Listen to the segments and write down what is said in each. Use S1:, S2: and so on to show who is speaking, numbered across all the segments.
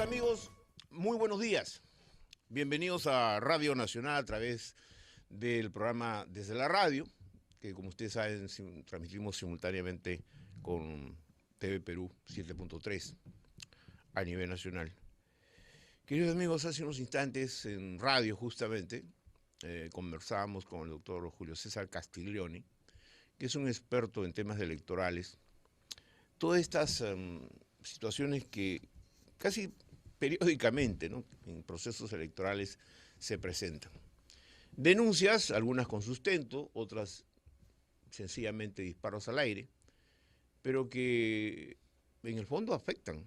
S1: amigos, muy buenos días. Bienvenidos a Radio Nacional a través del programa Desde la Radio, que como ustedes saben transmitimos simultáneamente con TV Perú 7.3 a nivel nacional. Queridos amigos, hace unos instantes en radio justamente conversábamos con el doctor Julio César Castiglioni, que es un experto en temas electorales. Todas estas situaciones que casi periódicamente, ¿no?, en procesos electorales se presentan. Denuncias, algunas con sustento, otras sencillamente disparos al aire, pero que en el fondo afectan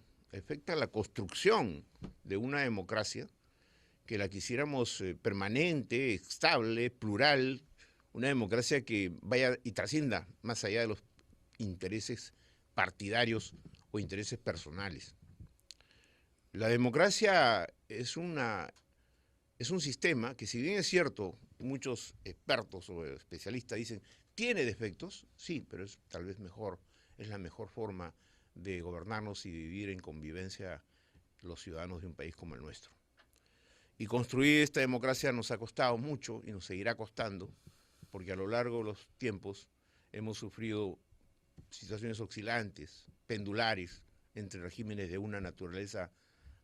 S1: la construcción de una democracia que la quisiéramos permanente, estable, plural, una democracia que vaya y trascienda más allá de los intereses partidarios o intereses personales. La democracia es un sistema que, si bien es cierto, muchos expertos o especialistas dicen, tiene defectos, sí, pero es tal vez mejor, es la mejor forma de gobernarnos y vivir en convivencia los ciudadanos de un país como el nuestro. Y construir esta democracia nos ha costado mucho y nos seguirá costando, porque a lo largo de los tiempos hemos sufrido situaciones oscilantes, pendulares, entre regímenes de una naturaleza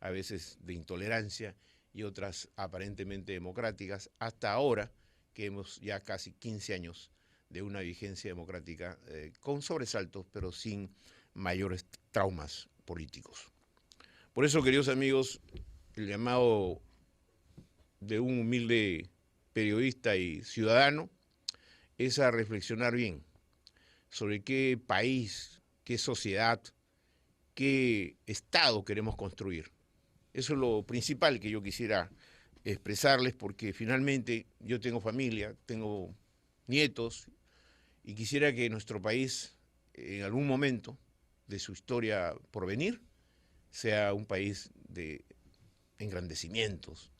S1: a veces de intolerancia y otras aparentemente democráticas, hasta ahora que hemos ya casi 15 años de una vigencia democrática con sobresaltos, pero sin mayores traumas políticos. Por eso, queridos amigos, el llamado de un humilde periodista y ciudadano es a reflexionar bien sobre qué país, qué sociedad, qué Estado queremos construir. Eso es lo principal que yo quisiera expresarles, porque finalmente yo tengo familia, tengo nietos, y quisiera que nuestro país, en algún momento de su historia por venir, sea un país de engrandecimientos,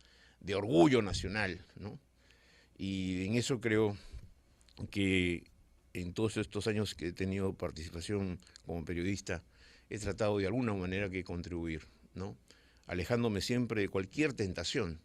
S1: de orgullo nacional, ¿no? Y en eso creo que en todos estos años que he tenido participación como periodista, he tratado de alguna manera que contribuir, ¿no?, alejándome siempre de cualquier tentación,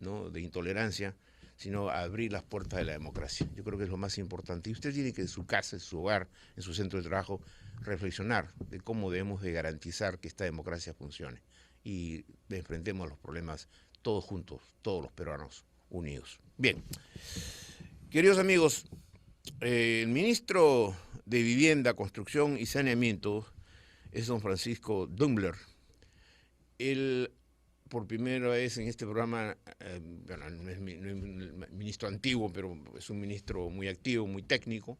S1: ¿no?, de intolerancia, sino a abrir las puertas de la democracia. Yo creo que es lo más importante. Y usted tiene que en su casa, en su hogar, en su centro de trabajo, reflexionar de cómo debemos de garantizar que esta democracia funcione y enfrentemos los problemas todos juntos, todos los peruanos unidos. Bien, queridos amigos, el ministro de Vivienda, Construcción y Saneamiento es don Francisco Dumbler. Él, por primera vez en este programa, bueno, no es un ministro antiguo, pero es un ministro muy activo, muy técnico,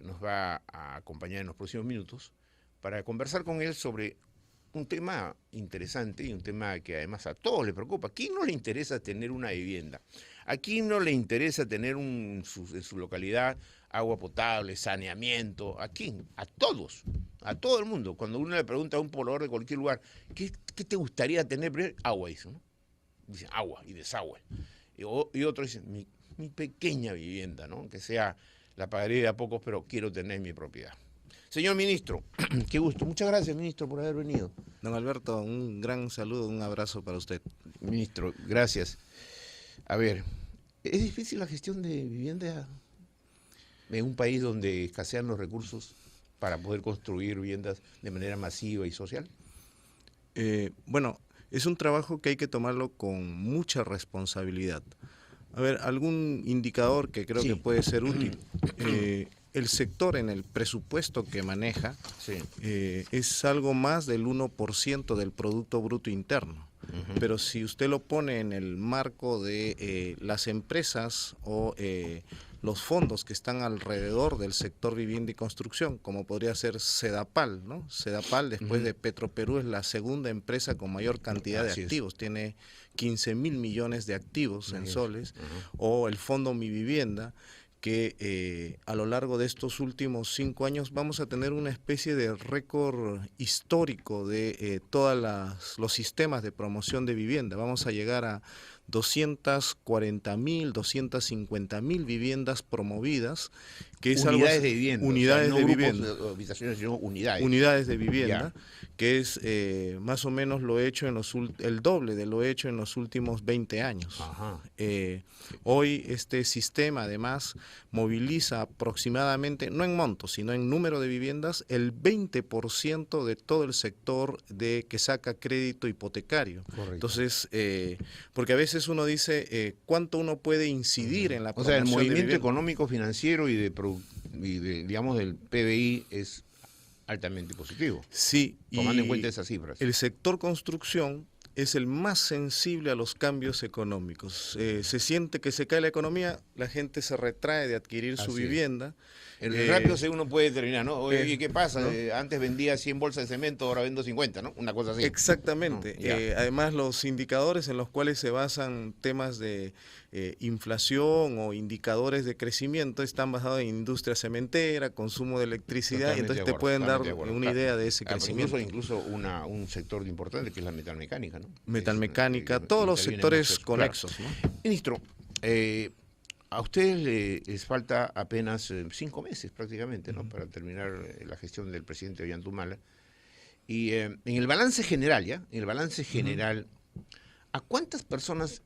S1: nos va a acompañar en los próximos minutos para conversar con él sobre un tema interesante y un tema que además a todos les preocupa. ¿A quién no le interesa tener una vivienda? ¿A quién no le interesa tener en su localidad agua potable, saneamiento? ¿A quién? A todos, a todo el mundo. Cuando uno le pregunta a un poblador de cualquier lugar, ¿qué te gustaría tener? Primero, agua, dice, ¿no? Dicen agua y desagüe. Y otros dicen, mi pequeña vivienda, ¿no?, que sea, la pagaré de a pocos, pero quiero tener mi propiedad. Señor ministro, qué gusto. Muchas gracias, ministro, por haber venido.
S2: Don Alberto, un gran saludo, un abrazo para usted.
S1: Ministro, gracias. A ver, ¿es difícil la gestión de vivienda en un país donde escasean los recursos para poder construir viviendas de manera masiva y social?
S2: Bueno, es un trabajo que hay que tomarlo con mucha responsabilidad. A ver, algún indicador que creo que puede ser útil. El sector en el presupuesto que maneja es algo más del 1% del Producto Bruto Interno. Pero si usted lo pone en el marco de las empresas o los fondos que están alrededor del sector vivienda y construcción, como podría ser Sedapal, ¿no? Sedapal, después de Petroperú, es la segunda empresa con mayor cantidad de activos, tiene 15.000 millones de activos en soles, o el Fondo Mi Vivienda, que a lo largo de estos últimos 5 años vamos a tener una especie de récord histórico de todos los sistemas de promoción de vivienda. Vamos a llegar a 240.000, 250.000 viviendas promovidas, que es
S1: unidades
S2: algo,
S1: de vivienda.
S2: unidades,
S1: o sea, no
S2: de
S1: grupos
S2: vivienda.
S1: de habitaciones, sino unidades.
S2: Unidades de vivienda,
S1: Ya.
S2: que es más o menos lo hecho el doble de lo hecho en los últimos 20 años.
S1: Ajá.
S2: Hoy este sistema además moviliza aproximadamente, no en montos, sino en número de viviendas, el 20% de todo el sector que saca crédito hipotecario.
S1: Correcto.
S2: Entonces, porque a veces uno dice, ¿cuánto uno puede incidir en la
S1: O sea, el
S2: promoción de
S1: movimiento
S2: vivienda?
S1: económico, financiero y digamos, del PBI es altamente positivo,
S2: Sí,
S1: tomando en
S2: y
S1: cuenta esas cifras.
S2: el sector construcción es el más sensible a los cambios económicos. Se siente que se cae la economía, la gente se retrae de adquirir su
S1: Así es.
S2: vivienda.
S1: Rápido uno puede determinar, ¿no? Oye, ¿y qué pasa?
S2: ¿no?
S1: Antes vendía 100 bolsas de cemento, ahora vendo 50, ¿no? Una cosa así.
S2: Exactamente.
S1: No,
S2: Además, los indicadores en los cuales se basan temas de inflación o indicadores de crecimiento están basados en industria cementera, consumo de electricidad,
S1: Totalmente
S2: y entonces
S1: de
S2: te
S1: acuerdo,
S2: pueden dar
S1: totalmente de acuerdo.
S2: una idea de ese
S1: Pero
S2: crecimiento.
S1: incluso un sector importante que es la metalmecánica, ¿no?
S2: Metalmecánica, todos los sectores conexos,
S1: claro.
S2: ¿no?
S1: Ministro, a ustedes les falta apenas 5 meses prácticamente, ¿no? Para terminar la gestión del presidente Ollantumala. Y en el balance general, ¿ya? En el balance general, ¿a cuántas personas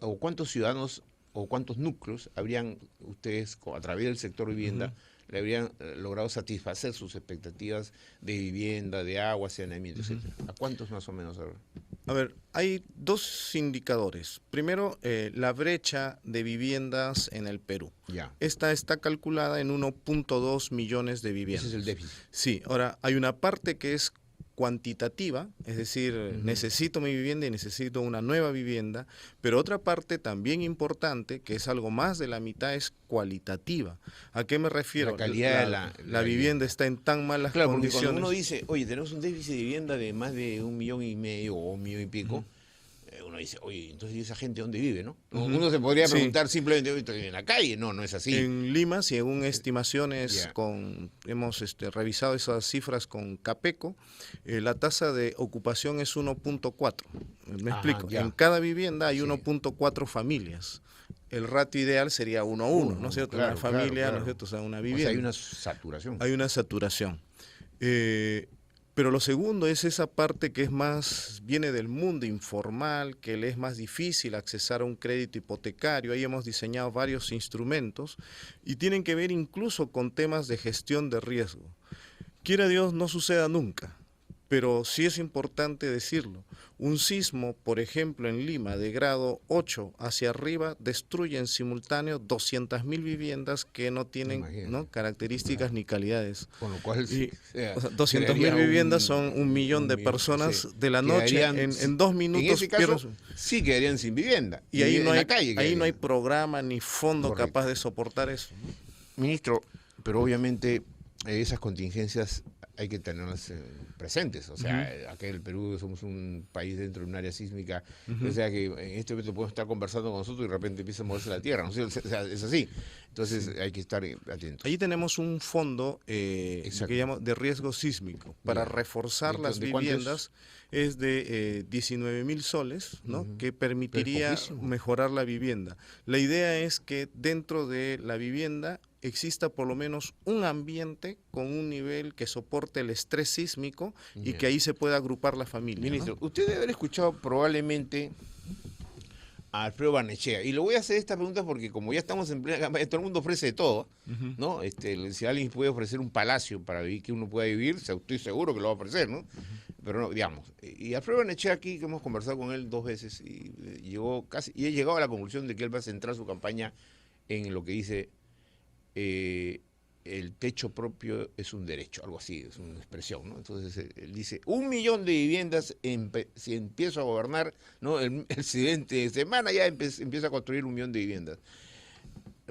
S1: o cuántos ciudadanos o cuántos núcleos habrían ustedes, a través del sector vivienda, le habrían logrado satisfacer sus expectativas de vivienda, de agua, saneamiento, etcétera? ¿A cuántos más o menos ahora?
S2: A ver, hay dos indicadores. Primero, la brecha de viviendas en el Perú.
S1: Ya.
S2: Esta está calculada en 1.2 millones de viviendas.
S1: Ese es el déficit.
S2: Sí, ahora hay una parte que es cuantitativa, es decir, necesito mi vivienda y necesito una nueva vivienda, pero otra parte también importante, que es algo más de la mitad, es cualitativa. ¿A qué me refiero?
S1: La calidad de
S2: la vivienda está en tan malas
S1: claro,
S2: condiciones.
S1: porque cuando uno dice, oye, tenemos un déficit de vivienda de más de 1,5 millones o 1,5 millones, uno dice, oye, entonces ¿y esa gente dónde vive, no? Uno se podría preguntar simplemente, oye, estoy en la calle. No, no es así.
S2: En Lima, según estimaciones,
S1: Ya.
S2: hemos revisado esas cifras con Capeco, la tasa de ocupación es 1.4. Me
S1: Ajá,
S2: explico.
S1: ya.
S2: En cada vivienda hay
S1: Sí.
S2: 1.4 familias. El ratio ideal sería 1:1, ¿no es cierto?
S1: Claro,
S2: una familia,
S1: claro.
S2: ¿no es cierto? O sea, una
S1: O
S2: vivienda.
S1: sea, hay una saturación.
S2: Hay una saturación. Pero lo segundo es esa parte que viene del mundo informal, que le es más difícil accesar a un crédito hipotecario. Ahí hemos diseñado varios instrumentos y tienen que ver incluso con temas de gestión de riesgo. Quiera Dios no suceda nunca, pero sí es importante decirlo. Un sismo, por ejemplo, en Lima, de grado 8 hacia arriba, destruye en simultáneo 200.000 viviendas que no tienen, ¿no?, características ni calidades.
S1: Con lo cual,
S2: Y, o sea, 200.000 viviendas son 1 millón de personas, sí, de la noche, en 2 minutos.
S1: En ese caso, sí quedarían sin vivienda.
S2: Y ahí no hay,
S1: la calle
S2: ahí no hay programa ni fondo
S1: correcto,
S2: capaz de soportar eso.
S1: Ministro, pero obviamente esas contingencias hay que tenerlas presentes. O sea, acá en el Perú somos un país dentro de un área sísmica. O sea que en este momento podemos estar conversando con nosotros y de repente empieza a moverse la tierra, ¿no? O sea, es así. Entonces hay que estar atentos.
S2: Allí tenemos un fondo que llamamos de riesgo sísmico para reforzar las viviendas. Es de 19.000 soles, ¿no? Que permitiría mejorar la vivienda. La idea es que dentro de la vivienda exista por lo menos un ambiente con un nivel que soporte el estrés sísmico y que ahí se pueda agrupar la familia.
S1: Ministro,
S2: ¿no?
S1: usted debe haber escuchado probablemente a Alfredo Barnechea. Y le voy a hacer esta pregunta porque como ya estamos en plena campaña, todo el mundo ofrece de todo, ¿no? Si alguien puede ofrecer un palacio para vivir, que uno pueda vivir, estoy seguro que lo va a ofrecer, ¿no? Pero no, digamos. Y Alfredo Barnechea aquí, que hemos conversado con él 2 veces, y he llegado a la conclusión de que él va a centrar su campaña en lo que dice el techo propio es un derecho, algo así, es una expresión, ¿no? Entonces él dice, 1 millón de viviendas, si empiezo a gobernar, ¿no? El siguiente semana ya empiezo a construir 1 millón de viviendas.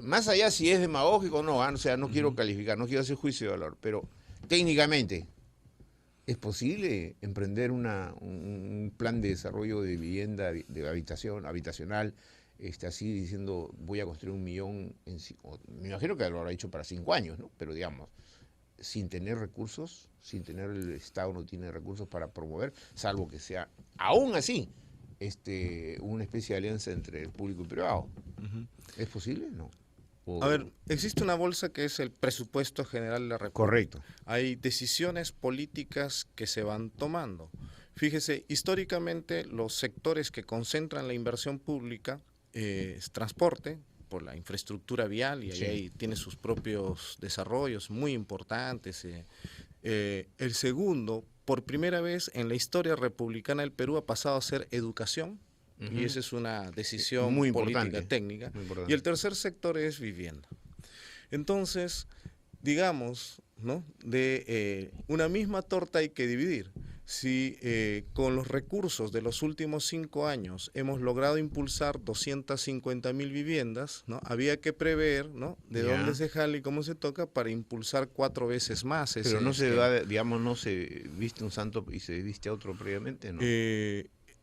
S1: Más allá si es demagógico o no, o sea, no quiero calificar, no quiero hacer juicio de valor, pero técnicamente, ¿es posible emprender un plan de desarrollo de vivienda, de habitacional, así diciendo voy a construir 1 millón, me imagino que lo habrá hecho para 5 años, ¿no? Pero digamos, sin tener recursos, sin tener el Estado no tiene recursos para promover, salvo que sea, aún así, una especie de alianza entre el público y privado. ¿Es posible? No.
S2: A ver, existe una bolsa que es el presupuesto general de la República.
S1: Correcto.
S2: Hay decisiones políticas que se van tomando. Fíjese, históricamente los sectores que concentran la inversión pública es transporte, por la infraestructura vial, y ahí tiene sus propios desarrollos muy importantes. El segundo, por primera vez en la historia republicana del Perú, ha pasado a ser educación, y esa es una decisión
S1: muy
S2: política
S1: importante,
S2: técnica.
S1: muy importante.
S2: Y el tercer sector es vivienda. Entonces, digamos, ¿no?, de una misma torta hay que dividir. Si con los recursos de los últimos 5 años hemos logrado impulsar 250.000 viviendas, ¿no?, había que prever, ¿no?, de dónde se jala y cómo se toca para impulsar 4 veces más.
S1: Pero no se va, digamos, no se viste un santo y se viste a otro previamente, ¿no?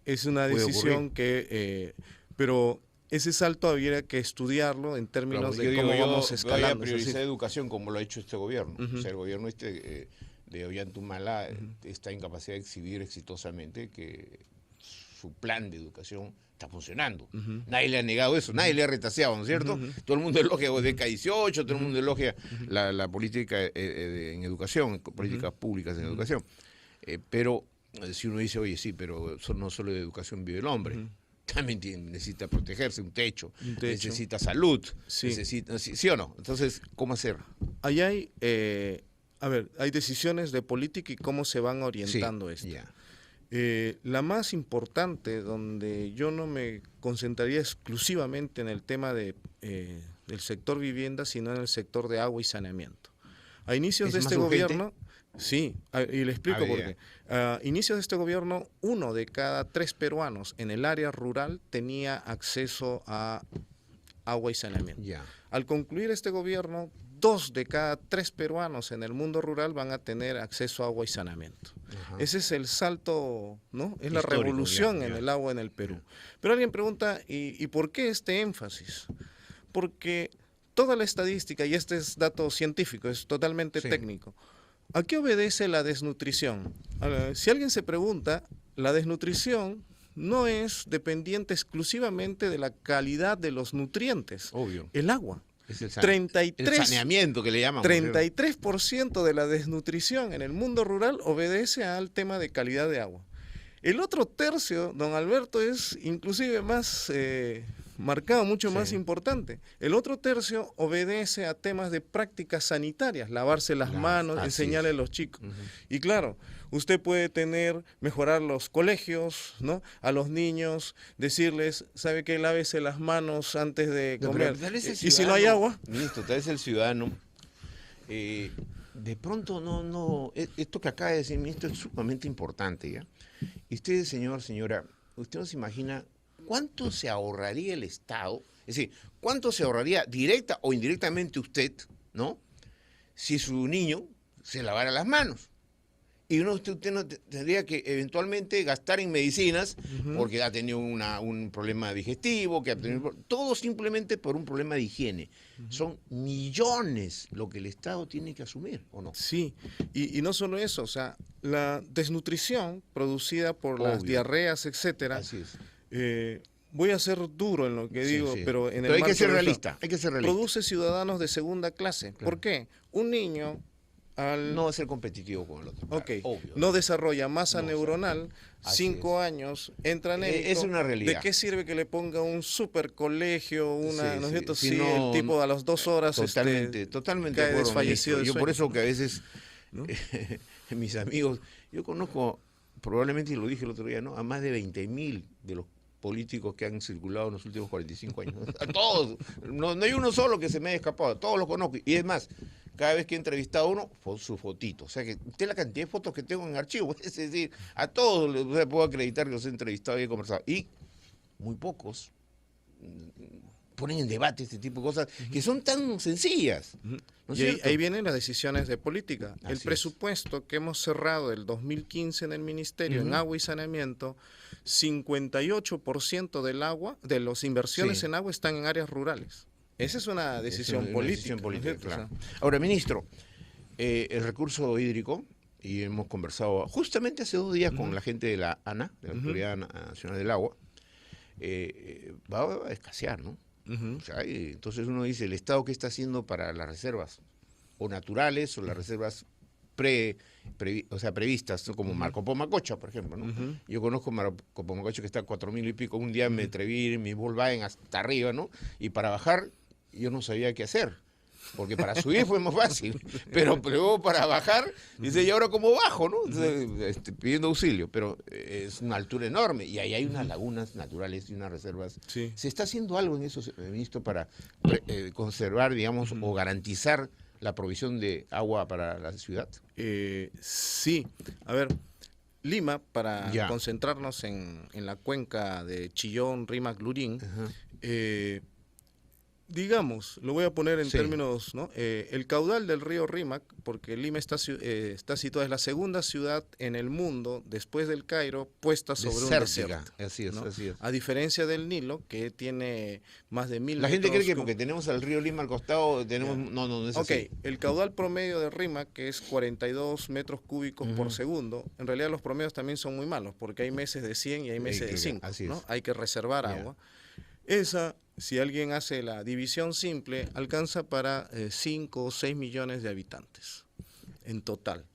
S2: Es una decisión que, pero ese salto habría que estudiarlo en términos de cómo vamos escalando.
S1: Voy a priorizar educación como lo ha hecho este gobierno. O sea, el gobierno de Ollantumala está en capacidad de exhibir exitosamente que su plan de educación está funcionando. Nadie le ha negado eso, nadie le ha retaseado, ¿no es cierto? Todo el mundo elogia DK18, todo el mundo elogia la política en educación, políticas públicas en educación. Pero si uno dice, oye, sí, pero no solo de educación vive el hombre. También necesita protegerse, un techo, necesita salud, necesita, ¿sí o no? Entonces, ¿cómo hacer?
S2: Ahí hay, hay decisiones de política y cómo se van orientando esto. La más importante, donde yo no me concentraría exclusivamente en el tema del sector vivienda, sino en el sector de agua y saneamiento. A inicios de este gobierno, sí, y le explico por qué. A inicios de este gobierno, 1 de cada 3 peruanos en el área rural tenía acceso a agua y saneamiento. Al concluir este gobierno, 2 de cada 3 peruanos en el mundo rural van a tener acceso a agua y saneamiento. Ese es el salto, ¿no? Es la revolución en el agua en el Perú. Pero alguien pregunta, ¿y por qué este énfasis? Porque toda la estadística, y este es dato científico, es totalmente técnico, ¿a qué obedece la desnutrición? Si alguien se pregunta, la desnutrición no es dependiente exclusivamente de la calidad de los nutrientes.
S1: Obvio.
S2: El agua.
S1: Es el saneamiento que le llaman.
S2: 33% de la desnutrición en el mundo rural obedece al tema de calidad de agua. El otro tercio, don Alberto, es inclusive más marcado, mucho más importante. El otro tercio obedece a temas de prácticas sanitarias, lavarse las manos, enseñarle a los chicos. Y claro, usted puede mejorar los colegios, ¿no?, a los niños, decirles, ¿sabe qué? Lávese las manos antes de comer. Y si no hay agua.
S1: Ministro, tal vez el ciudadano, de pronto esto que acaba de decir el ministro es sumamente importante, ¿ya? Y usted, señora, usted no se imagina cuánto se ahorraría el Estado, es decir, cuánto se ahorraría directa o indirectamente usted, ¿no?, si su niño se lavara las manos. Y usted no tendría que eventualmente gastar en medicinas porque ha tenido un problema digestivo, todo simplemente por un problema de higiene. Son millones lo que el Estado tiene que asumir, ¿o no?
S2: Sí, y no solo eso, o sea, la desnutrición producida por las diarreas, etcétera.
S1: Así es.
S2: Voy a ser duro en lo que digo, pero en el
S1: hay que ser
S2: realista.
S1: Hay que ser realista.
S2: Produce ciudadanos de segunda clase. Claro. ¿Por qué? Un niño
S1: no va a ser competitivo con el otro.
S2: Claro, obvio, no desarrolla masa neuronal, 5 años, entra en
S1: es una realidad.
S2: ¿De qué sirve que le ponga un super colegio, ¿no es cierto? Si el tipo a las 2 horas
S1: totalmente
S2: cae desfallecido.
S1: Yo por eso que a veces mis amigos, yo conozco, probablemente lo dije el otro día, ¿no?, a más de 20.000 de los políticos que han circulado en los últimos 45 años. A todos. No hay uno solo que se me haya escapado. Todos los conozco. Y es más, cada vez que he entrevistado a uno, su fotito. O sea, que usted la cantidad de fotos que tengo en archivo. Es decir, a todos les puedo acreditar que los he entrevistado y he conversado. Y muy pocos ponen en debate este tipo de cosas que son tan sencillas. ¿No es cierto?
S2: Ahí vienen las decisiones de política.
S1: Así
S2: el presupuesto que hemos cerrado el 2015 en el Ministerio en agua y saneamiento, 58% del agua, de las inversiones en agua están en áreas rurales. Esa es una decisión política.
S1: Claro. Ahora, ministro, el recurso hídrico, y hemos conversado justamente hace 2 días con la gente de la ANA, de la Autoridad Nacional del Agua, va a escasear, ¿no? O sea, entonces uno dice, ¿el Estado qué está haciendo para las reservas? O naturales o las reservas previstas, ¿no? Como Marco Pomacocha, por ejemplo, ¿no? Yo conozco Marco Pomacocha que está a 4.000 y pico. Un día me atreví en mi Volkswagen hasta arriba, ¿no? Y para bajar yo no sabía qué hacer. Porque para subir fue más fácil, pero luego para bajar, dice, ¿y ahora cómo bajo? ¿No? Entonces, pidiendo auxilio, pero es una altura enorme y ahí hay unas lagunas naturales y unas reservas.
S2: Sí.
S1: ¿Se está haciendo algo en eso, ministro, para conservar, digamos, o garantizar la provisión de agua para la ciudad?
S2: Sí, a ver, Lima, para concentrarnos en la cuenca de Chillón, Rímac, Lurín, digamos, lo voy a poner en términos, ¿no? El caudal del río Rímac, porque Lima está situada, es la segunda ciudad en el mundo, después del Cairo, puesta sobre un desierto.
S1: Así es,
S2: ¿no?
S1: así es.
S2: A diferencia del Nilo, que tiene más de 1000
S1: La gente
S2: metros
S1: cree que porque tenemos al río Lima al costado, tenemos... No es así.
S2: El caudal promedio de Rímac, que es 42 metros cúbicos por segundo, en realidad los promedios también son muy malos, porque hay meses de 100 y hay meses de 5, ¿no? Hay que reservar agua. Esa, si alguien hace la división simple, alcanza para 5 o 6 millones de habitantes en total.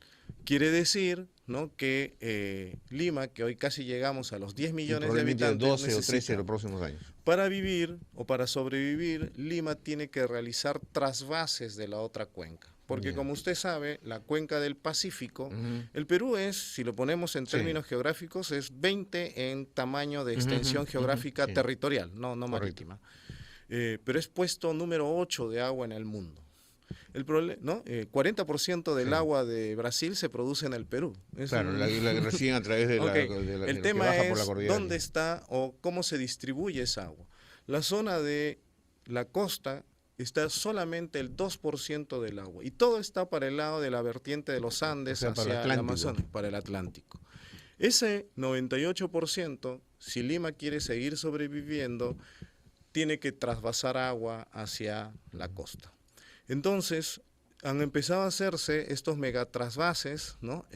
S2: Quiere decir, ¿no?, que Lima, que hoy casi llegamos a los 10 millones de habitantes,
S1: 12 o 13 en los próximos años.
S2: Para vivir o para sobrevivir, Lima tiene que realizar trasvases de la otra cuenca. Porque como usted sabe, la cuenca del Pacífico, el Perú es, si lo ponemos en términos geográficos, es 20 en tamaño de extensión geográfica territorial, no marítima. Pero es puesto número 8 de agua en el mundo. El problema, ¿no? 40% del agua de Brasil se produce en el Perú.
S1: Claro, la reciben a través de la
S2: el tema es dónde está o cómo se distribuye esa agua. La zona de la costa está solamente el 2% del agua y todo está para el lado de la vertiente de los Andes, hacia el Amazonas, para el Atlántico. Ese 98%, si Lima quiere seguir sobreviviendo, tiene que trasvasar agua hacia la costa. Entonces, han empezado a hacerse estos megatrasvases, ¿no?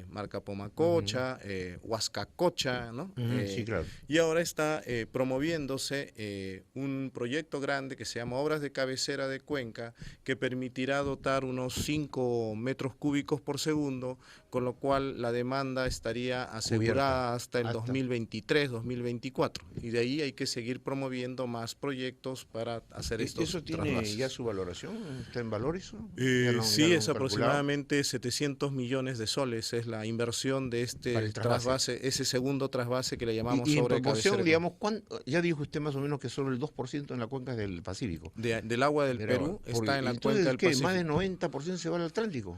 S2: Marca Pomacocha, Huascacocha, ¿no?
S1: Sí, claro.
S2: Y ahora está promoviéndose un proyecto grande que se llama Obras de Cabecera de Cuenca, que permitirá dotar unos 5 metros cúbicos por segundo, con lo cual la demanda estaría asegurada hasta el 2023, 2024. Y de ahí hay que seguir promoviendo más proyectos para hacer estos
S1: ¿Eso tiene
S2: trasvases.
S1: ya su valoración? ¿Está en valores?
S2: Sí, es aproximadamente 700 millones de soles, es la inversión de este trasvase, ese segundo trasvase que le llamamos sobre cabecera.
S1: Digamos, ya dijo usted más o menos que solo el 2% en la cuenca del Pacífico.
S2: Del agua del Perú está en la cuenca del Pacífico.
S1: ¿Más del 90% se va al Atlántico?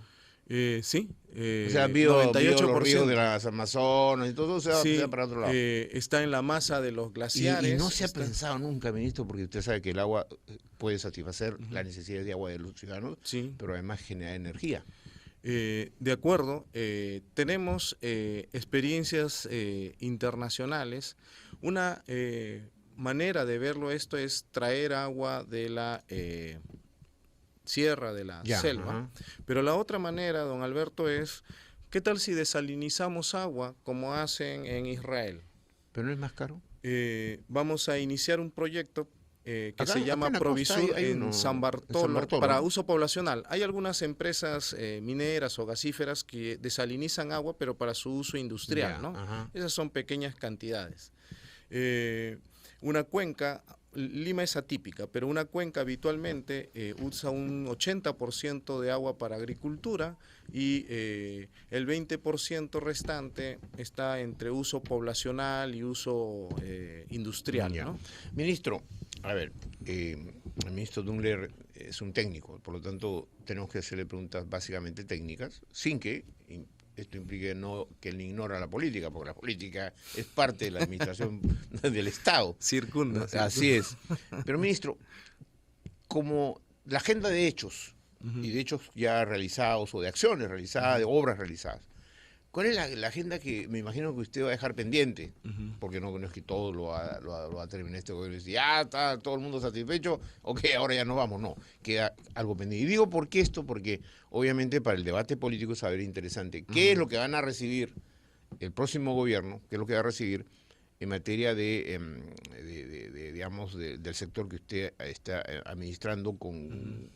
S2: Sí.
S1: O sea, los ríos de las Amazonas y todo se va para otro lado.
S2: Está en la masa de los glaciares.
S1: Y no se ha pensado nunca, ministro, porque usted sabe que el agua puede satisfacer las necesidades de agua de los ciudadanos, pero además genera energía.
S2: De acuerdo, tenemos experiencias internacionales. Una manera de verlo esto es traer agua de la sierra, de la selva, pero la otra manera, don Alberto, es ¿qué tal si desalinizamos agua como hacen en Israel?
S1: ¿Pero no es más caro?
S2: Vamos a iniciar un proyecto que se llama Provisur en San Bartolo para uso poblacional. Hay algunas empresas mineras o gasíferas que desalinizan agua, pero para su uso industrial, ¿no? Esas son pequeñas cantidades. Una cuenca, Lima es atípica, pero una cuenca habitualmente usa un 80% de agua para agricultura y el 20% restante está entre uso poblacional y uso industrial, ¿no?
S1: Ministro, a ver, el ministro Dungler es un técnico, por lo tanto tenemos que hacerle preguntas básicamente técnicas, sin que esto implique que él ignora la política, porque la política es parte de la administración del Estado.
S2: Circunda.
S1: Así es. Pero, ministro, como la agenda de hechos, y de hechos ya realizados, o de acciones realizadas, de obras realizadas, ¿cuál es la agenda que me imagino que usted va a dejar pendiente? Porque no es que todo lo va a terminar este gobierno y decir, ya está todo el mundo satisfecho, ok, ahora ya nos vamos. No, queda algo pendiente. Y digo ¿por qué esto? Porque obviamente para el debate político es saber interesante qué es lo que van a recibir el próximo gobierno, qué es lo que va a recibir en materia digamos, del sector que usted está administrando con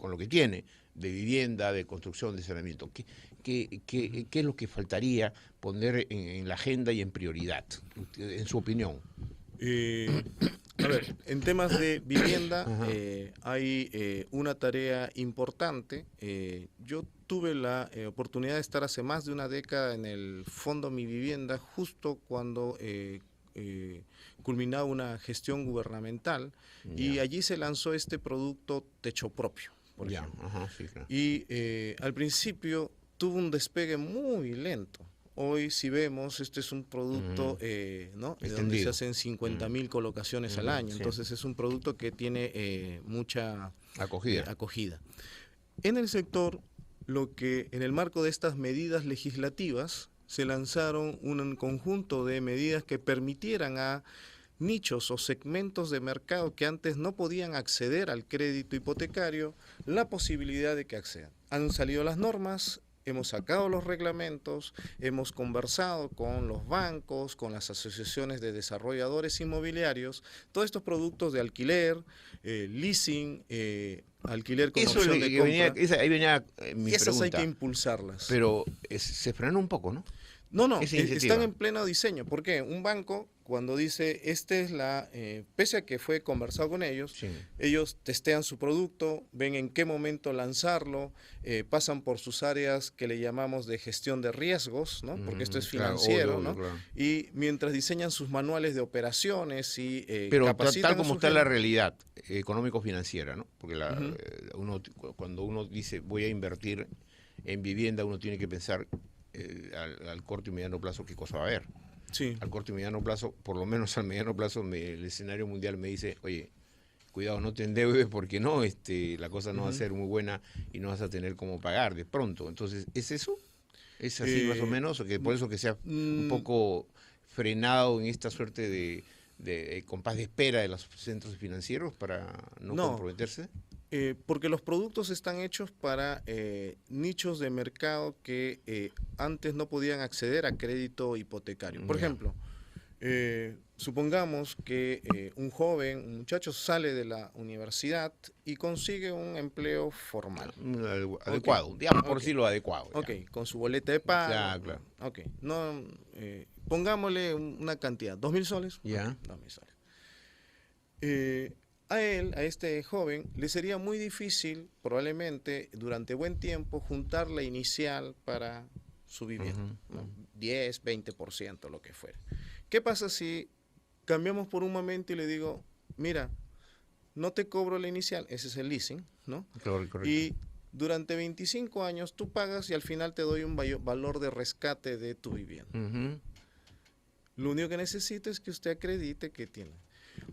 S1: lo que tiene, de vivienda, de construcción, de saneamiento? ¿Qué es lo que faltaría poner en la agenda y en prioridad, en su opinión?
S2: A ver, en temas de vivienda hay una tarea importante. Yo tuve la oportunidad de estar hace más de una década en el Fondo Mi Vivienda, justo cuando culminaba una gestión gubernamental, y allí se lanzó este producto Techo Propio, por ejemplo.
S1: Sí, claro.
S2: Y al principio tuvo un despegue muy lento. Hoy, si vemos, este es un producto ¿no? donde se hacen 50.000 colocaciones al año. Entonces es un producto que tiene mucha acogida. En el sector, en el marco de estas medidas legislativas, se lanzaron un conjunto de medidas que permitieran a nichos o segmentos de mercado que antes no podían acceder al crédito hipotecario la posibilidad de que accedan. Han salido las normas, hemos sacado los reglamentos, hemos conversado con los bancos, con las asociaciones de desarrolladores inmobiliarios, todos estos productos de alquiler, leasing, alquiler con opción de compra.
S1: Ahí venía mi
S2: esas
S1: pregunta.
S2: hay que impulsarlas.
S1: Pero se frenó un poco, ¿no?
S2: No, están en pleno diseño. ¿Por qué? Un banco, cuando dice, pese a que fue conversado con ellos, ellos testean su producto, ven en qué momento lanzarlo, pasan por sus áreas que le llamamos de gestión de riesgos, ¿no? Porque esto es financiero,
S1: obvio,
S2: ¿no?
S1: Claro.
S2: Y mientras diseñan sus manuales de operaciones y
S1: pero
S2: capacitan
S1: tal como está la realidad económico-financiera, ¿no? Porque cuando uno dice voy a invertir en vivienda, uno tiene que pensar al corto y mediano plazo qué cosa va a haber.
S2: Sí.
S1: Al corto y mediano plazo, por lo menos al mediano plazo, el escenario mundial me dice, oye, cuidado, no te endeudes porque la cosa no va a ser muy buena y no vas a tener cómo pagar de pronto. Entonces, ¿es eso? ¿Es así más o menos? ¿O que por eso que sea un poco frenado en esta suerte de compás de espera de los centros financieros para no comprometerse?
S2: Porque los productos están hechos para nichos de mercado que antes no podían acceder a crédito hipotecario. Por ejemplo, supongamos que un muchacho sale de la universidad y consigue un empleo formal.
S1: Adecuado, digamos por decirlo adecuado.
S2: Ok, con su boleta de pago.
S1: Claro.
S2: Ok, pongámosle una cantidad, 2.000 soles.
S1: Ya.
S2: 2.000 soles. A este joven, le sería muy difícil, probablemente, durante buen tiempo, juntar la inicial para su vivienda, ¿no? 10, 20%, lo que fuera. ¿Qué pasa si cambiamos por un momento y le digo, mira, no te cobro la inicial, ese es el leasing, ¿no?
S1: Correcto.
S2: Y durante 25 años tú pagas y al final te doy un valor de rescate de tu vivienda. Lo único que necesito es que usted acredite que tiene.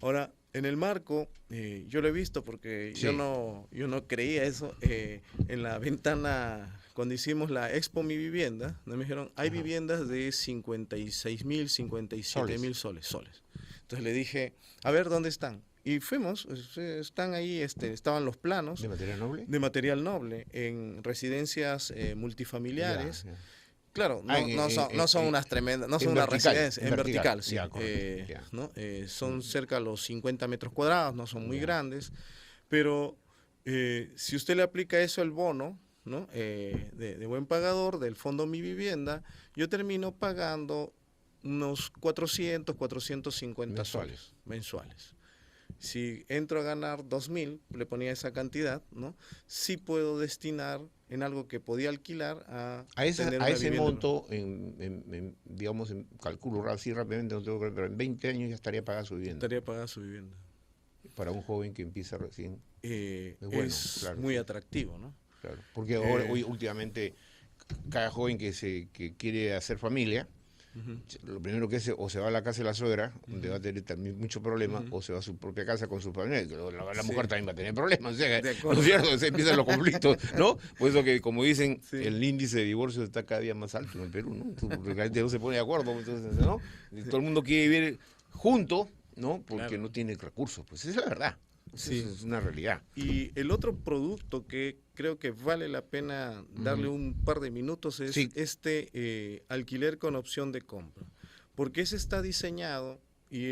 S2: Ahora, en el marco, yo lo he visto porque yo no creía eso, en la ventana, cuando hicimos la Expo Mi Vivienda, me dijeron, hay viviendas de 56.000, 57.000 soles. Entonces le dije, a ver, ¿dónde están? Y fuimos, están ahí, estaban los planos.
S1: ¿De material noble?
S2: De material noble, en residencias multifamiliares.
S1: Ya.
S2: Claro, no son unas tremendas, no son una residencia, en vertical, sí. ¿No? Son cerca de los 50 metros cuadrados, no son muy grandes, pero si usted le aplica eso al bono, ¿no? de buen pagador del Fondo Mi Vivienda, yo termino pagando unos 450 soles mensuales. Si entro a ganar 2.000, le ponía esa cantidad, ¿no? Sí puedo destinar en algo que podía alquilar a
S1: ese monto, digamos, calculo así rápidamente, pero en 20 años ya estaría pagada su vivienda.
S2: Estaría pagada su vivienda.
S1: Para un joven que empieza recién.
S2: Es muy atractivo, ¿no?
S1: Claro, porque hoy últimamente cada joven que quiere hacer familia, lo primero que hace, o se va a la casa de la suegra, donde va a tener también mucho problema, o se va a su propia casa con su familia, la mujer también va a tener problemas, o sea, ¿no es cierto? Se empiezan los conflictos, ¿no? Por eso que, como dicen, el índice de divorcio está cada día más alto en el Perú, ¿no? Porque la gente no se pone de acuerdo, entonces, ¿no? Todo el mundo quiere vivir junto, ¿no? Porque no tiene recursos, pues esa es la verdad. Eso es una realidad.
S2: Y el otro producto que creo que vale la pena darle un par de minutos es alquiler con opción de compra. porque ese está diseñado y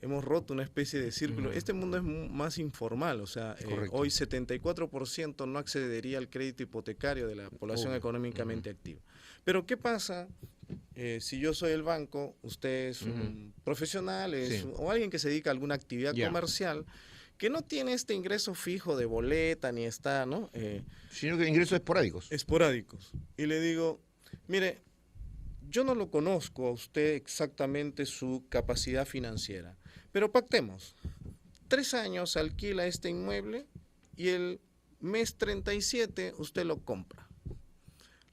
S2: hemos roto una especie de círculo. Este mundo es más informal, o sea, hoy 74% no accedería al crédito hipotecario de la población económicamente activa. Pero ¿qué pasa si yo soy el banco, usted es un profesional o alguien que se dedica a alguna actividad comercial, que no tiene este ingreso fijo de boleta ni está, ¿no?
S1: Sino que ingresos esporádicos.
S2: Esporádicos. Y le digo, mire, yo no lo conozco a usted exactamente su capacidad financiera, pero pactemos. 3 años alquila este inmueble y el mes 37 usted lo compra.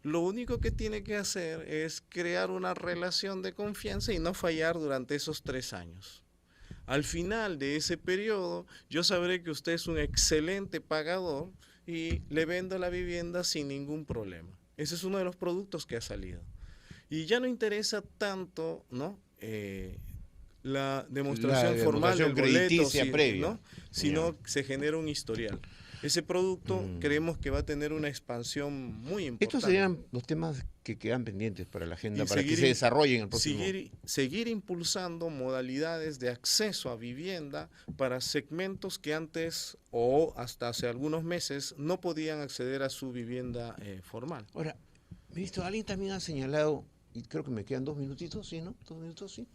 S2: Lo único que tiene que hacer es crear una relación de confianza y no fallar durante esos 3 años. Al final de ese periodo, yo sabré que usted es un excelente pagador y le vendo la vivienda sin ningún problema. Ese es uno de los productos que ha salido. Y ya no interesa tanto, ¿no? La demostración formal del boleto, previa, ¿no? Sino se genera un historial. Ese producto creemos que va a tener una expansión muy importante.
S1: Estos serían los temas que quedan pendientes para la agenda, para que se desarrollen el próximo.
S2: Seguir impulsando modalidades de acceso a vivienda para segmentos que antes o hasta hace algunos meses no podían acceder a su vivienda formal.
S1: Ahora, ministro, alguien también ha señalado, y creo que me quedan 2 minutitos, ¿sí, no? 2 minutos, sí.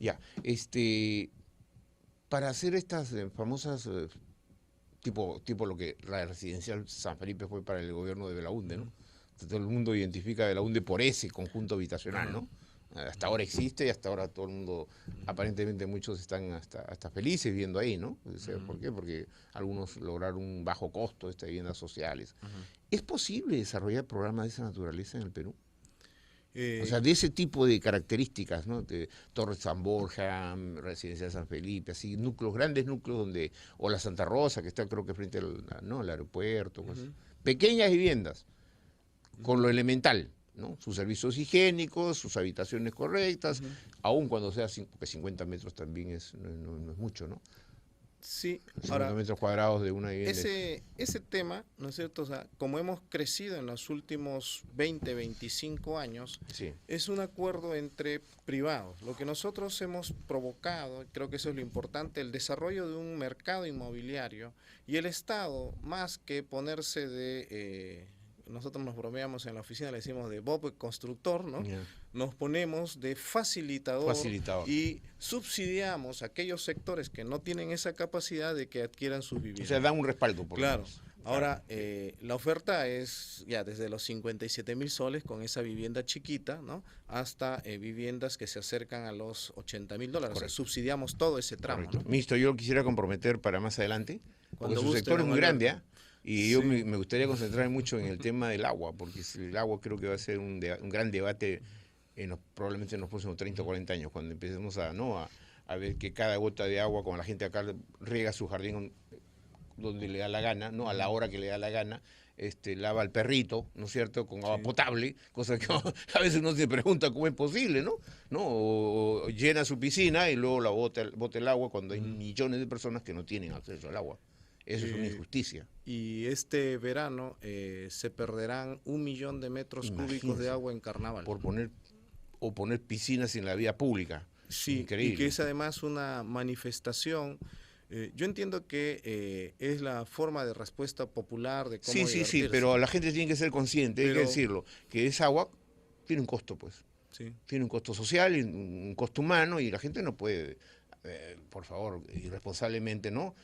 S1: Ya, para hacer estas famosas, tipo lo que la residencial San Felipe fue para el gobierno de Belaúnde, ¿no? Todo el mundo identifica a Belaúnde por ese conjunto habitacional, ¿no? Hasta ahora existe y hasta ahora todo el mundo, aparentemente muchos están hasta felices viviendo ahí, ¿no? O sea, ¿por qué? Porque algunos lograron un bajo costo de estas viviendas sociales. ¿Es posible desarrollar programas de esa naturaleza en el Perú? O sea, de ese tipo de características, ¿no? De Torres San Borja, Residencia San Felipe, así, núcleos, grandes núcleos donde, o la Santa Rosa, que está creo que frente al aeropuerto, pues, pequeñas viviendas, con lo elemental, ¿no? Sus servicios higiénicos, sus habitaciones correctas, aun cuando sea 50 metros también no es mucho, ¿no?
S2: Sí,
S1: 50 metros cuadrados de una vivienda.
S2: Ese tema, ¿no es cierto? O sea, como hemos crecido en los últimos 20, 25 años, es un acuerdo entre privados. Lo que nosotros hemos provocado, creo que eso es lo importante, el desarrollo de un mercado inmobiliario y el Estado, más que ponerse de... nosotros nos bromeamos en la oficina, le decimos de Bob constructor, ¿no? Nos ponemos de facilitador y subsidiamos a aquellos sectores que no tienen esa capacidad de que adquieran sus viviendas.
S1: O sea, dan un respaldo.
S2: Claro. Ahora, la oferta es ya desde los 57,000 soles con esa vivienda chiquita, ¿no? Hasta viviendas que se acercan a los $80,000. O sea, subsidiamos todo ese tramo, ¿no?
S1: Ministro, yo lo quisiera comprometer para más adelante, porque su sector es muy grande, ¿ah? Y yo me gustaría concentrar mucho en el tema del agua, porque el agua creo que va a ser un gran debate probablemente en los próximos 30 o 40 años, cuando empecemos a ver que cada gota de agua, como la gente acá riega su jardín donde le da la gana, ¿no? A la hora que le da la gana, lava al perrito, ¿no es cierto?, con agua potable, cosa que a veces uno se pregunta cómo es posible, ¿no? O llena su piscina y luego bota el agua cuando hay millones de personas que no tienen acceso al agua. Eso es una injusticia.
S2: Y este verano se perderán 1 millón de metros cúbicos de agua en Carnaval.
S1: Por poner piscinas en la vía pública.
S2: Sí, increíble. Y que es además una manifestación. Yo entiendo que es la forma de respuesta popular de cómo divertirse.
S1: Sí, pero la gente tiene que ser consciente, hay que decirlo, que esa agua tiene un costo, pues. Sí. Tiene un costo social y un costo humano, y la gente no puede, por favor, irresponsablemente, ¿no?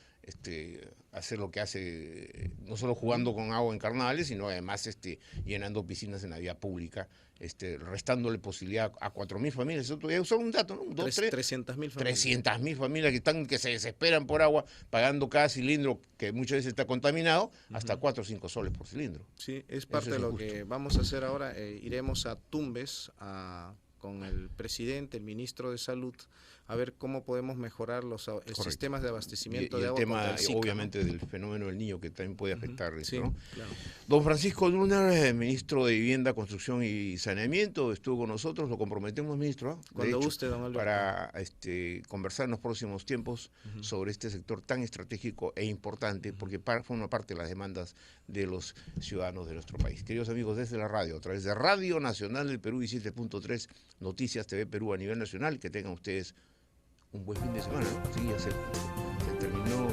S1: Hacer lo que hace, no solo jugando con agua en carnavales, sino además llenando piscinas en la vía pública, restándole posibilidad a 4.000 familias. Eso todavía usar un dato, ¿no?
S2: 300.000 familias.
S1: 300.000 familias que se desesperan por agua, pagando cada cilindro, que muchas veces está contaminado, hasta 4 o 5 soles por cilindro.
S2: Sí, es parte de lo que vamos a hacer ahora. Iremos a Tumbes con el presidente, el ministro de Salud, a ver cómo podemos mejorar los sistemas de abastecimiento
S1: y
S2: de
S1: el
S2: agua
S1: tema,
S2: contra el Zika,
S1: obviamente, del fenómeno del Niño, que también puede afectar esto,
S2: sí,
S1: ¿no?
S2: claro.
S1: Don Francisco Luna, ministro de Vivienda, Construcción y Saneamiento, estuvo con nosotros, lo comprometemos, ministro, de
S2: Cuando
S1: hecho,
S2: guste, don Alberto.
S1: para conversar en los próximos tiempos sobre este sector tan estratégico e importante, porque forma parte de las demandas de los ciudadanos de nuestro país. Queridos amigos, desde la radio, a través de Radio Nacional del Perú y 7.3 Noticias TV Perú a nivel nacional, que tengan ustedes un buen fin de semana, ¿no? Sí, ya se terminó